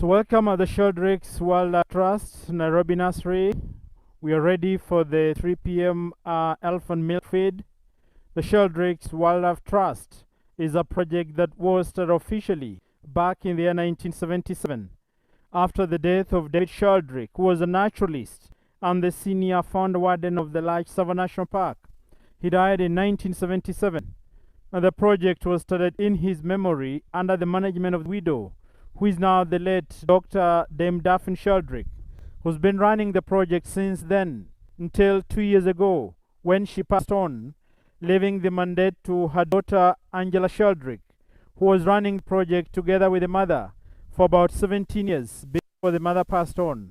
So welcome at the Sheldrick Wildlife Trust, Nairobi Nursery. We are ready for the 3 p.m. elephant milk feed. The Sheldrick Wildlife Trust is a project that was started officially back in the year 1977 after the death of David Sheldrick, who was a naturalist and the senior founder warden of the large Savannah National Park. He died in 1977, and the project was started in his memory under the management of the widow, who is now the late Dr. Dame Daphne Sheldrick, who's been running the project since then until 2 years ago when she passed on, leaving the mandate to her daughter Angela Sheldrick, who was running the project together with the mother for about 17 years before the mother passed on.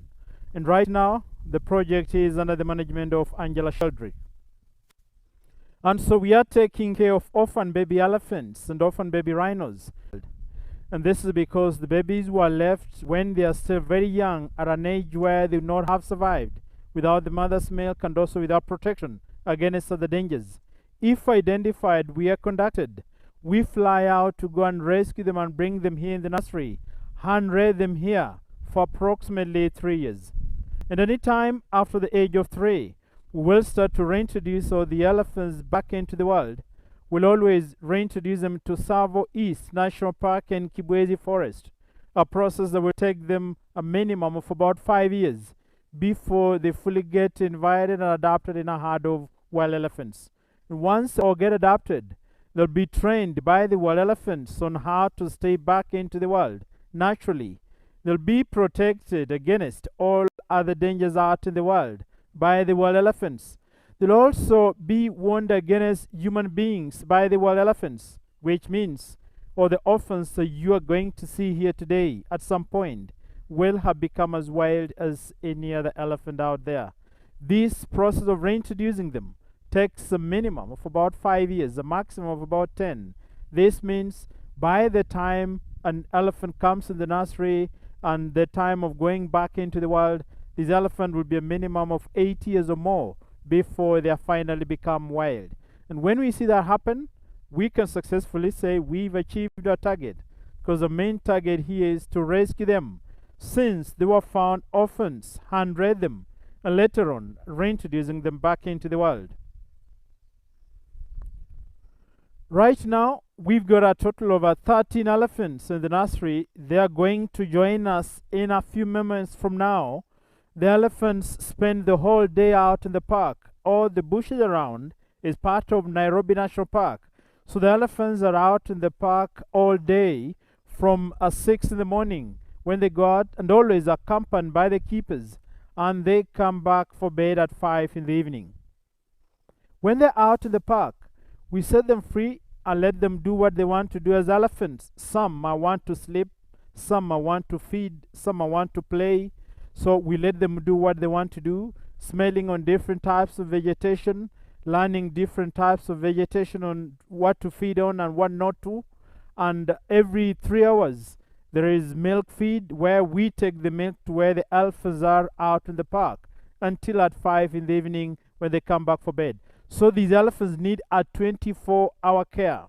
And right now, the project is under the management of Angela Sheldrick. And so we are taking care of orphan baby elephants and orphan baby rhinos. And this is because the babies were left when they are still very young at an age where they would not have survived without the mother's milk and also without protection against other dangers. If identified, we are conducted. We fly out to go and rescue them and bring them here in the nursery, hand rear them here for approximately 3 years. And any time after the age of 3, we will start to reintroduce all the elephants back into the world. We'll always reintroduce them to Tsavo East National Park and Kibwezi Forest, a process that will take them a minimum of about 5 years before they fully get invited and adopted in a herd of wild elephants. And once they all get adopted, they'll be trained by the wild elephants on how to stay back into the wild naturally. They'll be protected against all other dangers out in the wild by the wild elephants. They'll also be warned against human beings by the wild elephants, which means all the orphans that you are going to see here today at some point will have become as wild as any other elephant out there. This process of reintroducing them takes a minimum of about 5 years, a maximum of about 10. This means by the time an elephant comes in the nursery and the time of going back into the wild, this elephant will be a minimum of 8 years or more before they finally become wild. And when we see that happen, we can successfully say we've achieved our target, because the main target here is to rescue them since they were found orphans, hand rear them, and later on reintroducing them back into the wild. Right now, we've got a total of 13 elephants in the nursery. They are going to join us in a few moments from now. The elephants spend the whole day out in the park. All the bushes around is part of Nairobi National Park. So the elephants are out in the park all day from 6 in the morning when they go out, and always accompanied by the keepers, and they come back for bed at 5 in the evening. When they're out in the park, we set them free and let them do what they want to do as elephants. Some might want to sleep, some might want to feed, some might want to play. So we let them do what they want to do, smelling on different types of vegetation, learning different types of vegetation on what to feed on and what not to. And every 3 hours, there is milk feed where we take the milk to where the elephants are out in the park until at 5 in the evening when they come back for bed. So these elephants need a 24-hour care.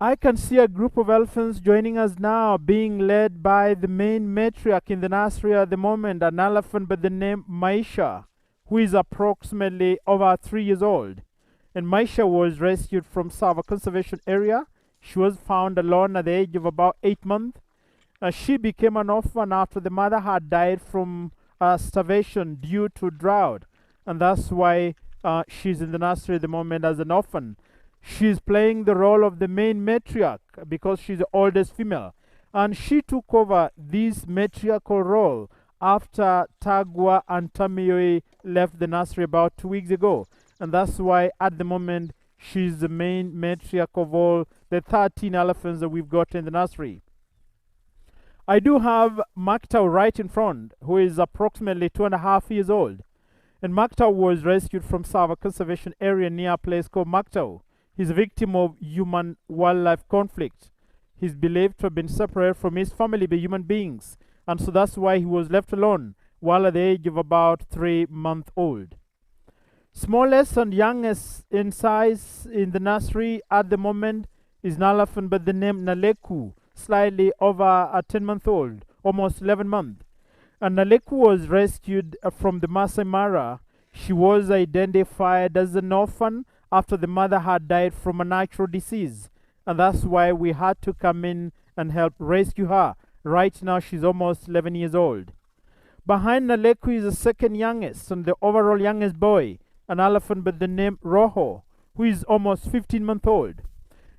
I can see a group of elephants joining us now, being led by the main matriarch in the nursery at the moment, an elephant by the name Maisha, who is approximately over 3 years old. And Maisha was rescued from Tsavo Conservation Area. She was found alone at the age of about 8 months. She became an orphan after the mother had died from starvation due to drought. And that's why she's in the nursery at the moment as an orphan. She's playing the role of the main matriarch because she's the oldest female. And she took over this matriarchal role after Tagwa and Tamioi left the nursery about 2 weeks ago. And that's why at the moment she's the main matriarch of all the 13 elephants that we've got in the nursery. I do have Maktau right in front, who is approximately 2.5 years old. And Maktau was rescued from Tsavo Conservation Area near a place called Maktau. He's a victim of human-wildlife conflict. He's believed to have been separated from his family by human beings, and so that's why he was left alone while at the age of about 3 months old. Smallest and youngest in size in the nursery at the moment is an elephant by the name Naleku, slightly over a 10-month-old, almost 11 months. And Naleku was rescued from the Masai Mara. She was identified as an orphan after the mother had died from a natural disease. And that's why we had to come in and help rescue her. Right now, she's almost 11 years old. Behind Naleku is the second youngest and the overall youngest boy, an elephant by the name Roho, who is almost 15-month-old.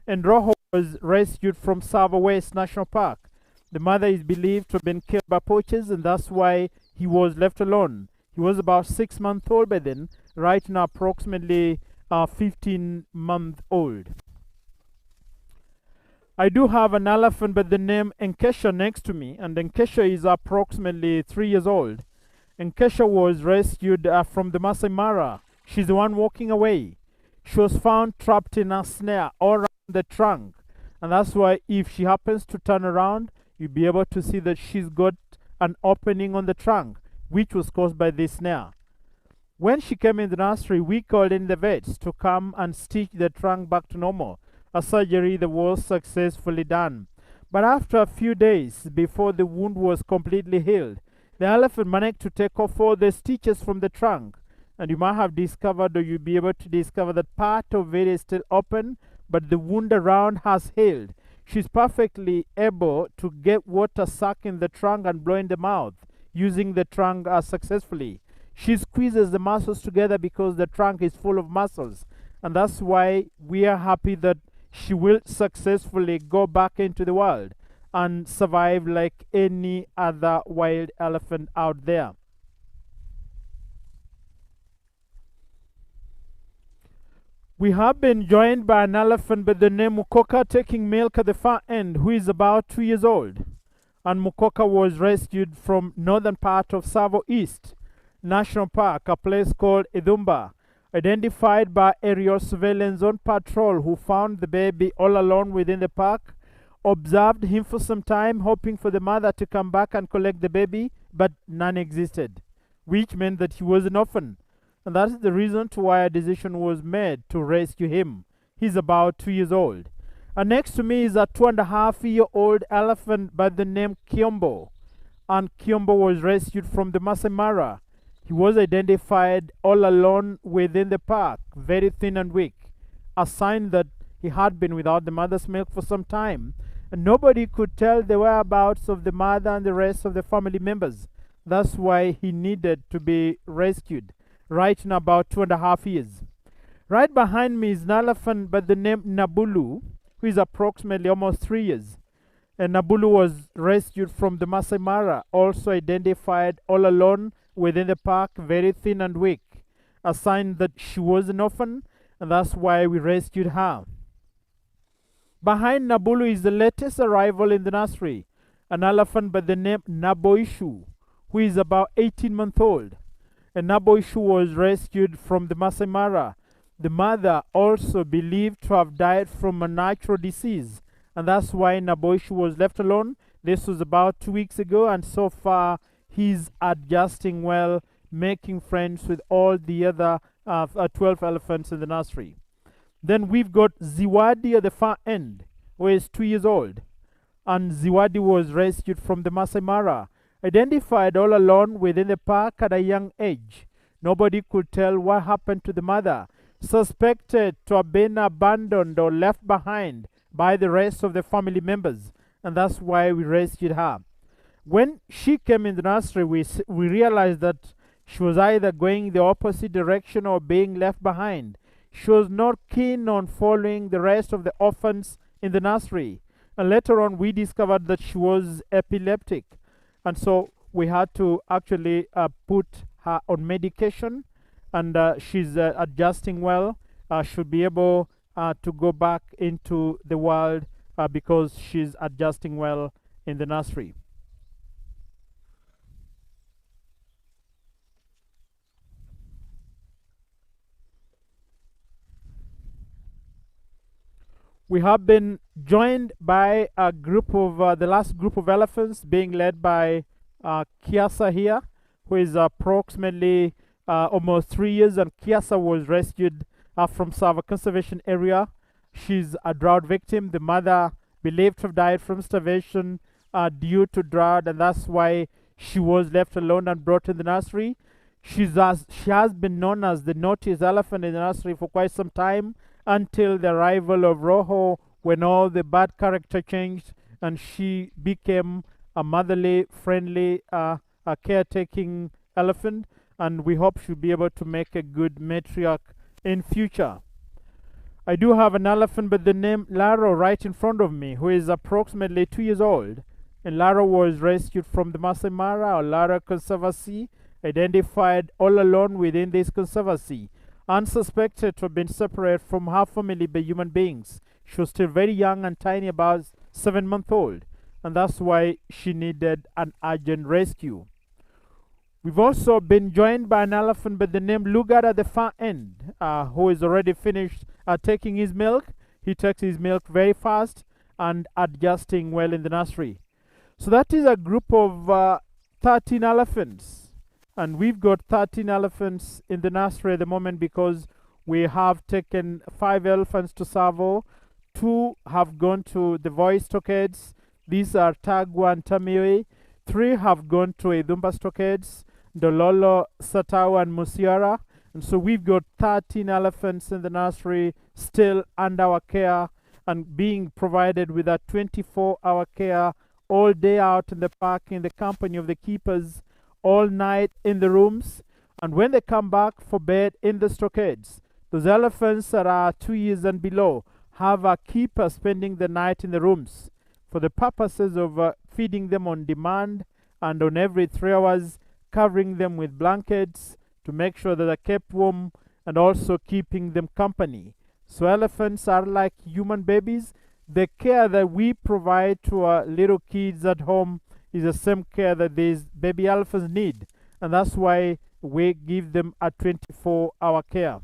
And Roho was rescued from Sava West National Park. The mother is believed to have been killed by poachers, and that's why he was left alone. He was about 6 months old by then, right now approximately 15-month-old. I do have an elephant by the name Kesha next to me, and Kesha is approximately 3 years old. Kesha was rescued from the Masai Mara. She's the one walking away. She was found trapped in a snare all around the trunk, and that's why if she happens to turn around, you'll be able to see that she's got an opening on the trunk, which was caused by this snare. When she came in the nursery, we called in the vets to come and stitch the trunk back to normal, a surgery that was successfully done. But after a few days, before the wound was completely healed, the elephant managed to take off all the stitches from the trunk. And you might have discovered, or you'll be able to discover, that part of it is still open, but the wound around has healed. She's perfectly able to get water suck in the trunk and blow in the mouth, using the trunk successfully. She squeezes the muscles together because the trunk is full of muscles. And that's why we are happy that she will successfully go back into the world and survive like any other wild elephant out there. We have been joined by an elephant by the name Mukoka taking milk at the far end, who is about 2 years old. And Mukoka was rescued from northern part of Savo East National Park, a place called Idumba, identified by aerial surveillance on patrol, who found the baby all alone within the park, observed him for some time, hoping for the mother to come back and collect the baby, but none existed, which meant that he was an orphan. And that is the reason to why a decision was made to rescue him. He's about 2 years old. And next to me is a 2.5-year-old elephant by the name Kiombo. And Kiombo was rescued from the Masai Mara. He was identified all alone within the park, very thin and weak, a sign that he had been without the mother's milk for some time. And nobody could tell the whereabouts of the mother and the rest of the family members. That's why he needed to be rescued. Right now, about 2.5 years. Right behind me is an elephant by the name Nabulu, who is approximately almost 3 years. And Nabulu was rescued from the Masai Mara, also identified all alone within the park, very thin and weak, a sign that she was an orphan, and that's why we rescued her. Behind Nabulu is the latest arrival in the nursery, an elephant by the name Naboishu, who is about 18 months old. And Naboishu was rescued from the Masai Mara. The mother also believed to have died from a natural disease, and that's why Naboishu was left alone. This was about 2 weeks ago, and so far he's adjusting well, making friends with all the other 12 elephants in the nursery. Then we've got Ziwadi at the far end, who is 2 years old. And Ziwadi was rescued from the Masai Mara, identified all alone within the park at a young age. Nobody could tell what happened to the mother, suspected to have been abandoned or left behind by the rest of the family members, and that's why we rescued her. When she came in the nursery, we realized that she was either going the opposite direction or being left behind. She was not keen on following the rest of the orphans in the nursery, and later on we discovered that she was epileptic. And so we had to actually put her on medication, and she's adjusting well. Should be able to go back into the world because she's adjusting well in the nursery. We have been joined by a group of the last group of elephants being led by Chiesa here, who is approximately almost 3 years, and Chiesa was rescued from Sava Conservation Area. She's a drought victim. The mother believed to have died from starvation due to drought, and that's why she was left alone and brought in the nursery. She has been known as the naughtiest elephant in the nursery for quite some time, until the arrival of Rojo, when all the bad character changed and she became a motherly, friendly, a caretaking elephant, and we hope she'll be able to make a good matriarch in future. I do have an elephant by the name Laro right in front of me, who is approximately 2 years old. And Laro was rescued from the Masai Mara or Lara Conservancy, identified all alone within this conservancy, unsuspected to have been separated from her family by human beings. She was still very young and tiny, about 7 months old, and that's why she needed an urgent rescue. We've also been joined by an elephant by the name Lugar at the far end, who is already finished taking his milk. He takes his milk very fast and adjusting well in the nursery. So that is a group of 13 elephants. And we've got 13 elephants in the nursery at the moment because we have taken 5 elephants to Savo. 2 have gone to the voice stockades. These are Tagwa and Tamiwe. 3 have gone to Idumba stockades, Dololo, Satao, and Musiara. And so we've got 13 elephants in the nursery still under our care and being provided with a 24-hour care all day out in the park in the company of the keepers, all night in the rooms, and when they come back for bed in the stockades. Those elephants that are 2 years and below have a keeper spending the night in the rooms for the purposes of feeding them on demand and on every 3 hours, covering them with blankets to make sure that they're kept warm and also keeping them company. So elephants are like human babies. The care that we provide to our little kids at home is the same care that these baby elephants need, and that's why we give them a 24-hour care.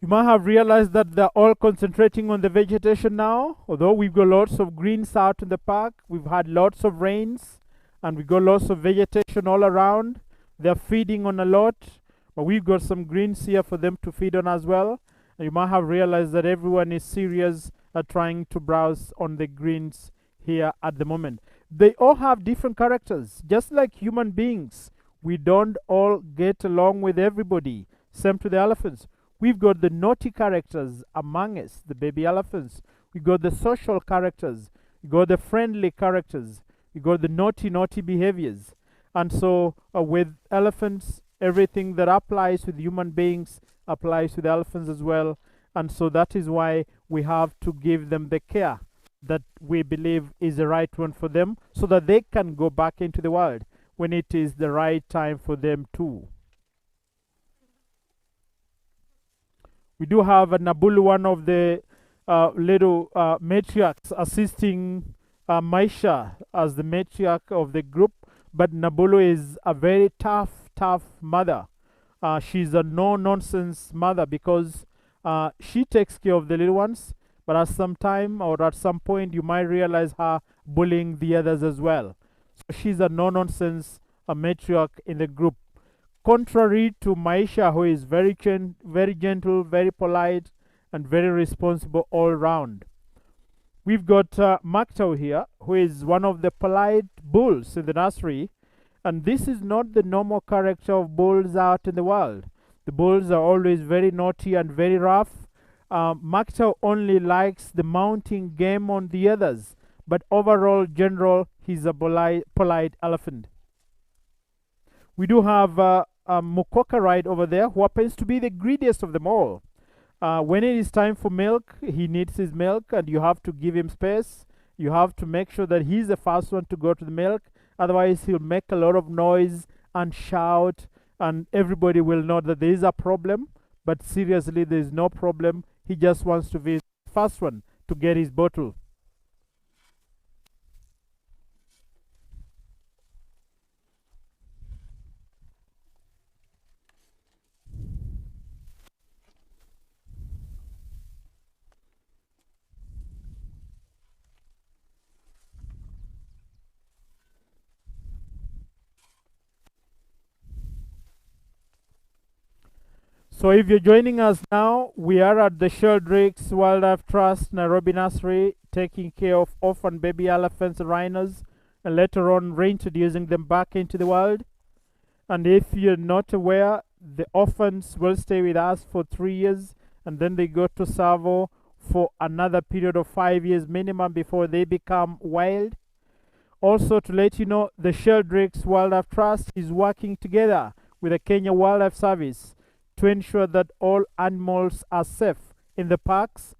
You might have realized that they're all concentrating on the vegetation now. Although we've got lots of greens out in the park, we've had lots of rains, and we've got lots of vegetation all around. They're feeding on a lot, but we've got some greens here for them to feed on as well. And you might have realized that everyone is serious at trying to browse on the greens here at the moment. They all have different characters, just like human beings. We don't all get along with everybody. Same to the elephants. We've got the naughty characters among us, the baby elephants. We got the social characters. We got the friendly characters. We got the naughty behaviors. And so with elephants, everything that applies with human beings applies with elephants as well. And so that is why we have to give them the care that we believe is the right one for them, so that they can go back into the world when it is the right time for them too. We do have a Nabulu, one of the little matriarchs, assisting Maisha as the matriarch of the group. But Nabulu is a very tough mother. She's a no-nonsense mother because she takes care of the little ones, but at some time or at some point you might realize her bullying the others as well. So she's a no-nonsense matriarch in the group. Contrary to Maisha, who is very gentle, very polite, and very responsible all round. We've got Maktau here, who is one of the polite bulls in the nursery, and this is not the normal character of bulls out in the world. The bulls are always very naughty and very rough. Maktau only likes the mounting game on the others, but overall, general, he's a polite elephant. We do have Mukoka right over there, who happens to be the greediest of them all. When it is time for milk, he needs his milk, and you have to give him space. You have to make sure that he's the first one to go to the milk. Otherwise, he'll make a lot of noise and shout, and everybody will know that there is a problem. But seriously, there is no problem. He just wants to be the first one to get his bottle. So if you're joining us now, we are at the Sheldrick Wildlife Trust, Nairobi Nursery, taking care of orphan baby elephants and rhinos, and later on reintroducing them back into the wild. And if you're not aware, the orphans will stay with us for 3 years, and then they go to Savo for another period of 5 years minimum before they become wild. Also, to let you know, the Sheldrick Wildlife Trust is working together with the Kenya Wildlife Service to ensure that all animals are safe in the parks.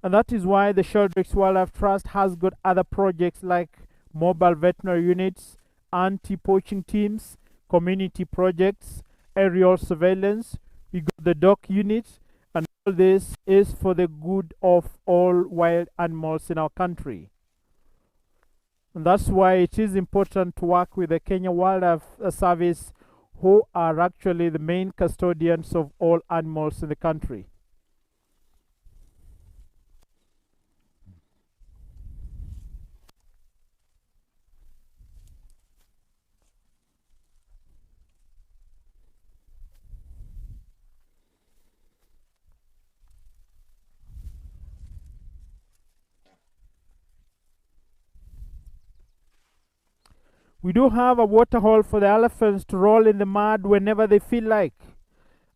And that is why the Sheldrick Wildlife Trust has got other projects like mobile veterinary units, anti-poaching teams, community projects, aerial surveillance. We got the dog unit, and all this is for the good of all wild animals in our country. And that's why it is important to work with the Kenya Wildlife Service, who are actually the main custodians of all animals in the country. We do have a water hole for the elephants to roll in the mud whenever they feel like.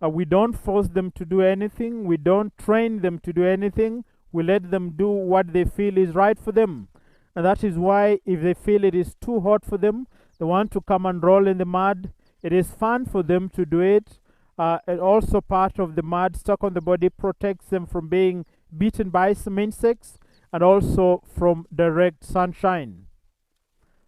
We don't force them to do anything. We don't train them to do anything. We let them do what they feel is right for them. And that is why if they feel it is too hot for them, they want to come and roll in the mud. It is fun for them to do it. And also part of the mud stuck on the body protects them from being bitten by some insects and also from direct sunshine.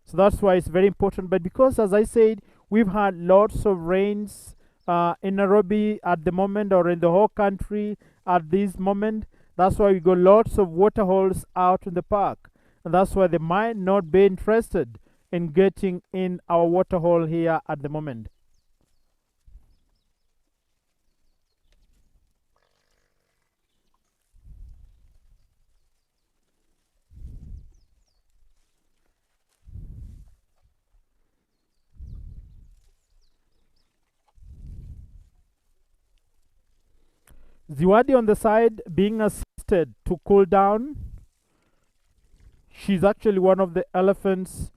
So that's why it's very important. But because, as I said, we've had lots of rains in Nairobi at the moment, or in the whole country at this moment, that's why we got lots of water holes out in the park. And that's why they might not be interested in getting in our water hole here at the moment. Ziwadi on the side being assisted to cool down. She's actually one of the elephants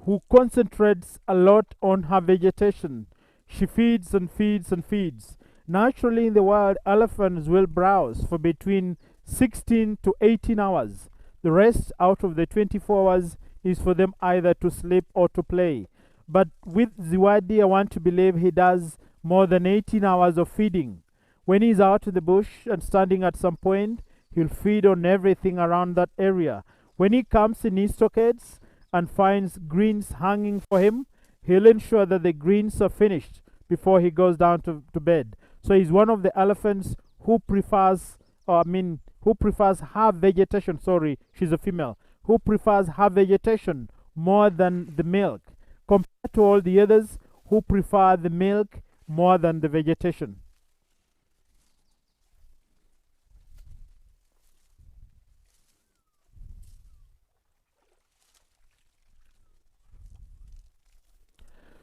who concentrates a lot on her vegetation. She feeds and feeds and feeds. Naturally in the wild, elephants will browse for between 16 to 18 hours. The rest out of the 24 hours is for them either to sleep or to play. But with Ziwadi, I want to believe he does more than 18 hours of feeding. When he's out in the bush and standing at some point, he'll feed on everything around that area. When he comes in his stockades and finds greens hanging for him, he'll ensure that the greens are finished before he goes down to bed. So he's one of the elephants who prefers, who prefers her vegetation. Sorry, she's a female. Who prefers her vegetation more than the milk, compared to all the others who prefer the milk more than the vegetation.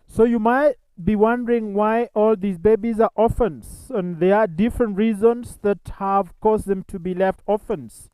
So you might be wondering why all these babies are orphans, and there are different reasons that have caused them to be left orphans.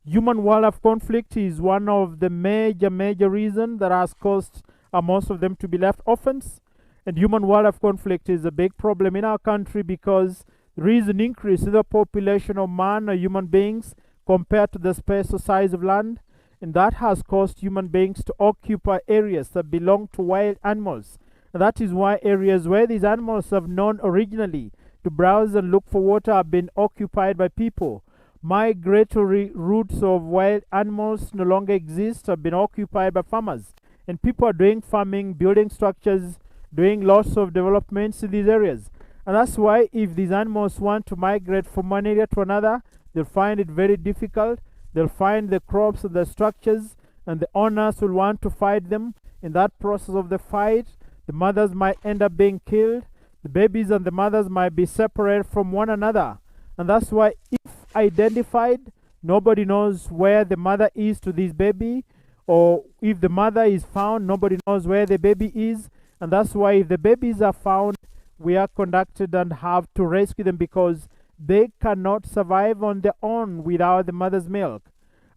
Human-wildlife conflict is one of the major reasons that has caused most of them to be left orphans. And human-wildlife conflict is a big problem in our country because there is an increase in the population of man or human beings compared to the space or size of land, and that has caused human beings to occupy areas that belong to wild animals. And that is why areas where these animals have known originally to browse and look for water have been occupied by people. Migratory routes of wild animals no longer exist, have been occupied by farmers. And people are doing farming, building structures, doing lots of developments in these areas. And that's why if these animals want to migrate from one area to another, they'll find it very difficult. They'll find the crops and the structures, and the owners will want to fight them. In that process of the fight, the mothers might end up being killed. The babies and the mothers might be separated from one another. And that's why if identified, nobody knows where the mother is to this baby. Or if the mother is found, nobody knows where the baby is. And that's why if the babies are found, we are conducted and have to rescue them because they cannot survive on their own without the mother's milk.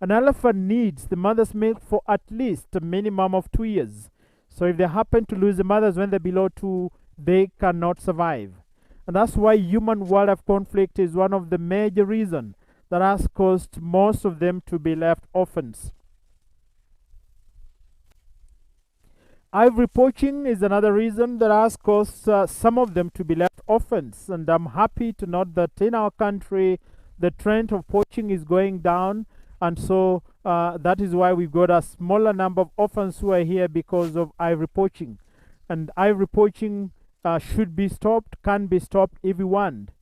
An elephant needs the mother's milk for at least a minimum of 2 years. So if they happen to lose the mothers when they're below 2, they cannot survive. And that's why human-wildlife conflict is one of the major reasons that has caused most of them to be left orphans. Ivory poaching is another reason that has caused some of them to be left orphans. And I'm happy to note that in our country, the trend of poaching is going down. And so that is why we've got a smaller number of orphans who are here because of ivory poaching. And ivory poaching should be stopped, can be stopped if we want.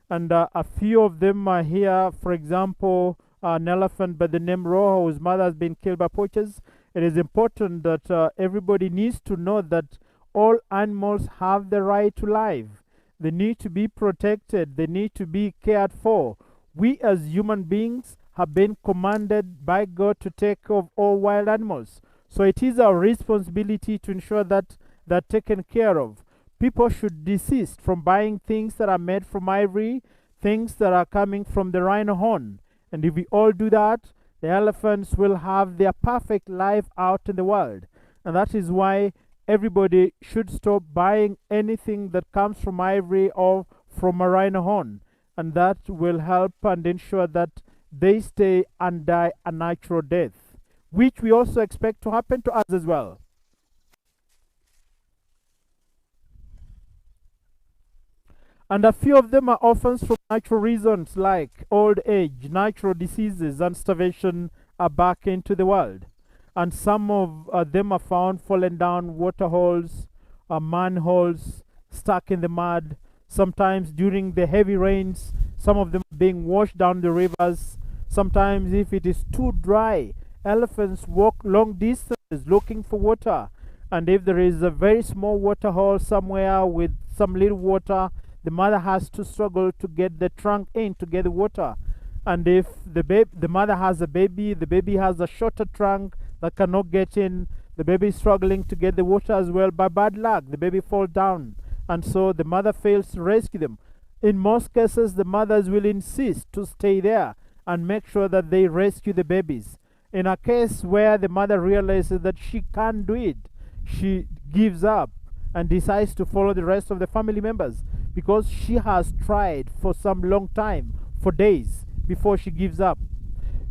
And a few of them are here. For example, an elephant by the name Rojo, whose mother has been killed by poachers. It is important that everybody needs to know that all animals have the right to life. They need to be protected. They need to be cared for. We as human beings have been commanded by God to take care of all wild animals. So it is our responsibility to ensure that they're taken care of. People should desist from buying things that are made from ivory, things that are coming from the rhino horn. And if we all do that, the elephants will have their perfect life out in the world. And that is why everybody should stop buying anything that comes from ivory or from a rhino horn. And that will help and ensure that they stay and die a natural death, which we also expect to happen to us as well. And a few of them are orphans from natural reasons like old age, natural diseases, and starvation are back into the world. And some of them are found fallen down water holes, manholes, stuck in the mud. Sometimes during the heavy rains, some of them being washed down the rivers. Sometimes if it is too dry, elephants walk long distances looking for water. And if there is a very small water hole somewhere with some little water, the mother has to struggle to get the trunk in to get the water. And if the mother has a baby, the baby has a shorter trunk that cannot get in, the baby is struggling to get the water as well. By bad luck, the baby falls down, and so the mother fails to rescue them. In most cases, the mothers will insist to stay there and make sure that they rescue the babies. In a case where the mother realizes that she can't do it, she gives up and decides to follow the rest of the family members, because she has tried for some long time, for days, before she gives up.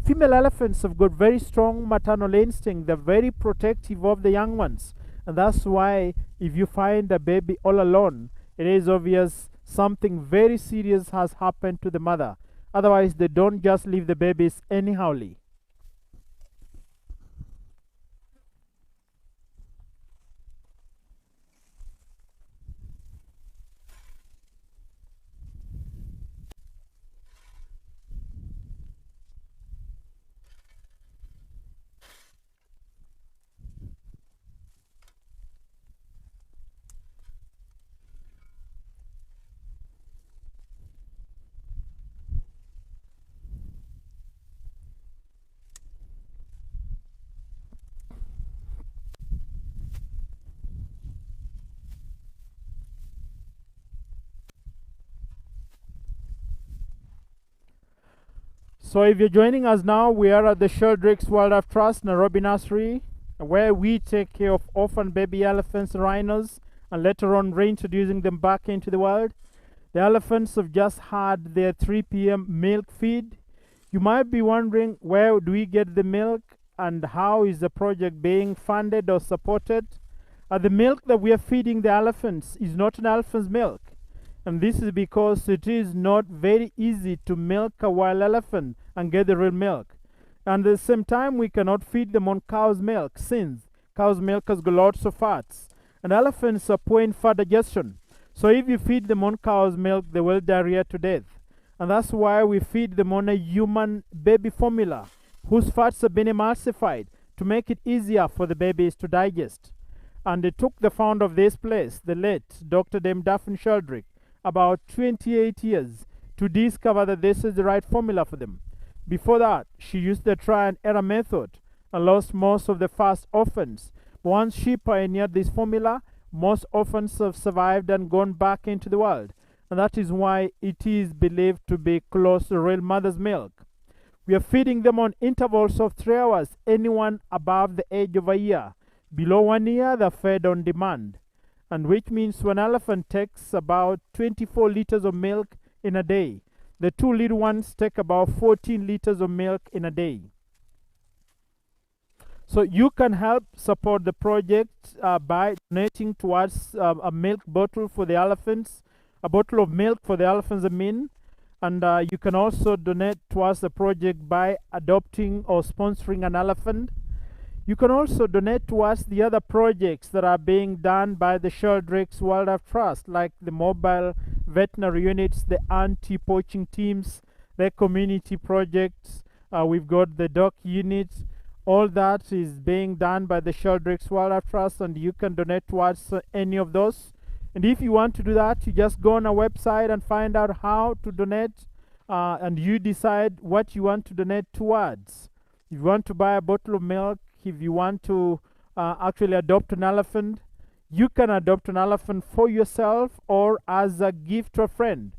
Female elephants have got very strong maternal instinct. They're very protective of the young ones. And that's why if you find a baby all alone, it is obvious something very serious has happened to the mother. Otherwise, they don't just leave the babies anyhowly. So if you're joining us now, we are at the Sheldrick Wildlife Trust, Nairobi Nursery, where we take care of orphan baby elephants and rhinos, and later on reintroducing them back into the wild. The elephants have just had their 3 p.m. milk feed. You might be wondering, where do we get the milk and how is the project being funded or supported? The milk that we are feeding the elephants is not an elephant's milk. And this is because it is not very easy to milk a wild elephant and get the real milk. And at the same time, we cannot feed them on cow's milk, since cow's milk has got lots of fats. And elephants are poor in fat digestion. So if you feed them on cow's milk, they will diarrhea to death. And that's why we feed them on a human baby formula, whose fats have been emulsified to make it easier for the babies to digest. And it took the founder of this place, the late Dr. Dame Daphne Sheldrick, about 28 years to discover that this is the right formula for them. Before that, she used the try and error method and lost most of the first orphans. Once she pioneered this formula, most orphans have survived and gone back into the world, and that is why it is believed to be close to real mother's milk. We are feeding them on intervals of 3 hours. Anyone above the age of a year. Below 1 year, they're fed on demand, and which means one elephant takes about 24 liters of milk in a day. The 2 little ones take about 14 liters of milk in a day. So you can help support the project by donating towards a milk bottle for the elephants, a bottle of milk for the elephants, and you can also donate towards the project by adopting or sponsoring an elephant. You can also donate towards the other projects that are being done by the Sheldrick Wildlife Trust, like the mobile veterinary units, the anti-poaching teams, the community projects. We've got the dog units. All that is being done by the Sheldrick Wildlife Trust, and you can donate towards any of those. And if you want to do that, you just go on our website and find out how to donate, and you decide what you want to donate towards. If you want to buy a bottle of milk, if you want to actually adopt an elephant, you can adopt an elephant for yourself or as a gift to a friend.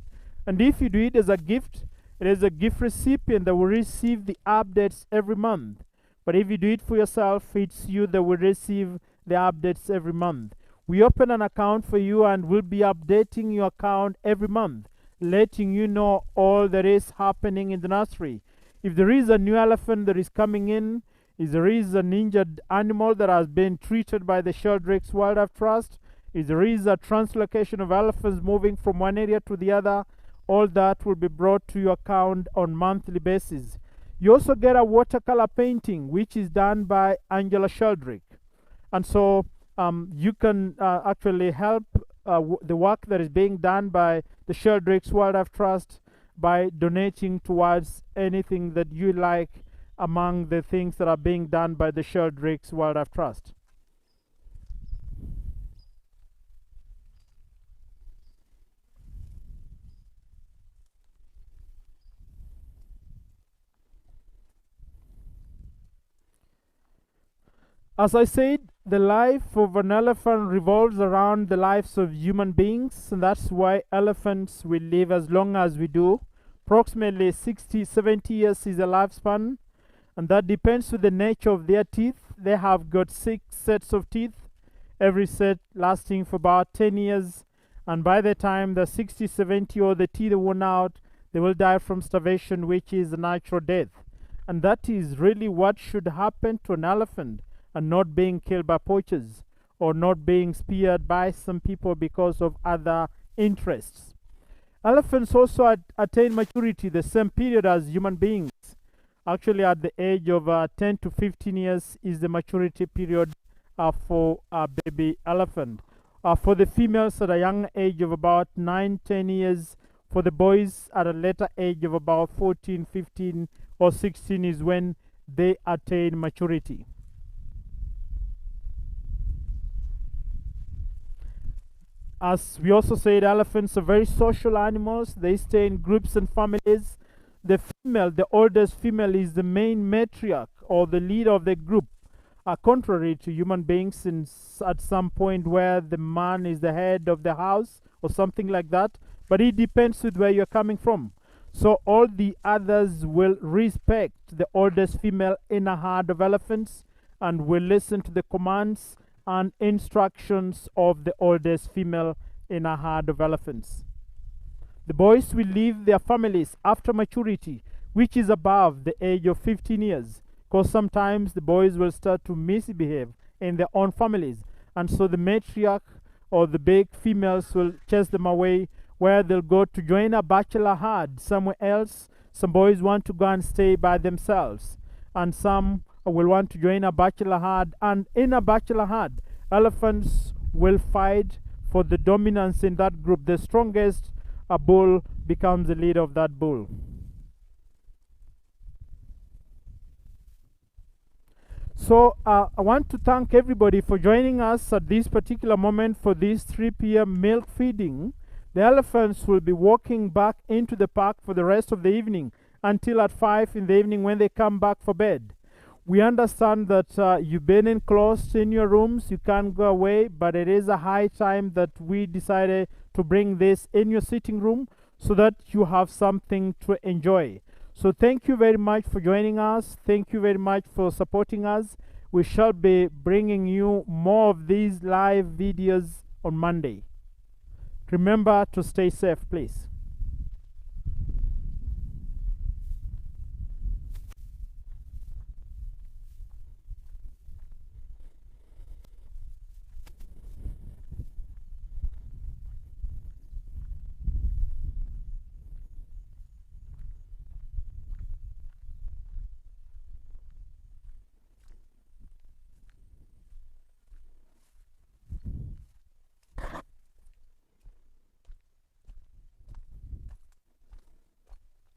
And if you do it as a gift, it is a gift recipient that will receive the updates every month. But if you do it for yourself, it's you that will receive the updates every month. We open an account for you and we'll be updating your account every month, letting you know all that is happening in the nursery. If there is a new elephant that is coming in, if there is an injured animal that has been treated by the Sheldrick Wildlife Trust, if there is a translocation of elephants moving from one area to the other, all that will be brought to your account on monthly basis. You also get a watercolor painting, which is done by Angela Sheldrick. And so you can actually help the work that is being done by the Sheldrick Wildlife Trust by donating towards anything that you like among the things that are being done by the Sheldrick Wildlife Trust. As I said, the life of an elephant revolves around the lives of human beings, and that's why elephants will live as long as we do. Approximately 60-70 years is a lifespan, and that depends on the nature of their teeth. They have got 6 sets of teeth, every set lasting for about 10 years, and by the time the 60-70 or the teeth are worn out, they will die from starvation, which is a natural death. And that is really what should happen to an elephant, and not being killed by poachers or not being speared by some people because of other interests. Elephants also attain maturity the same period as human beings. Actually, at the age of 10 to 15 years is the maturity period for a baby elephant. For the females at a young age of about 9-10 years, for the boys at a later age of about 14, 15 or 16 is when they attain maturity. As we also said, elephants are very social animals. They stay in groups and families. The female, the oldest female, is the main matriarch or the leader of the group, contrary to human beings at some point where the man is the head of the house or something like that. But it depends with where you're coming from. So all the others will respect the oldest female in a herd of elephants and will listen to the commands and instructions of the oldest female in a herd of elephants. The boys will leave their families after maturity, which is above the age of 15 years, because sometimes the boys will start to misbehave in their own families, and so the matriarch or the big females will chase them away, where they'll go to join a bachelor herd somewhere else. Some boys want to go and stay by themselves, and some will want to join a bachelor herd, and in a bachelor herd, elephants will fight for the dominance in that group. The strongest bull becomes the leader of that bull. So I want to thank everybody for joining us at this particular moment for this 3 p.m. milk feeding. The elephants will be walking back into the park for the rest of the evening until at 5 in the evening when they come back for bed. We understand that you've been enclosed in your rooms, you can't go away, but it is a high time that we decided to bring this in your sitting room so that you have something to enjoy. So thank you very much for joining us. Thank you very much for supporting us. We shall be bringing you more of these live videos on Monday. Remember to stay safe, please.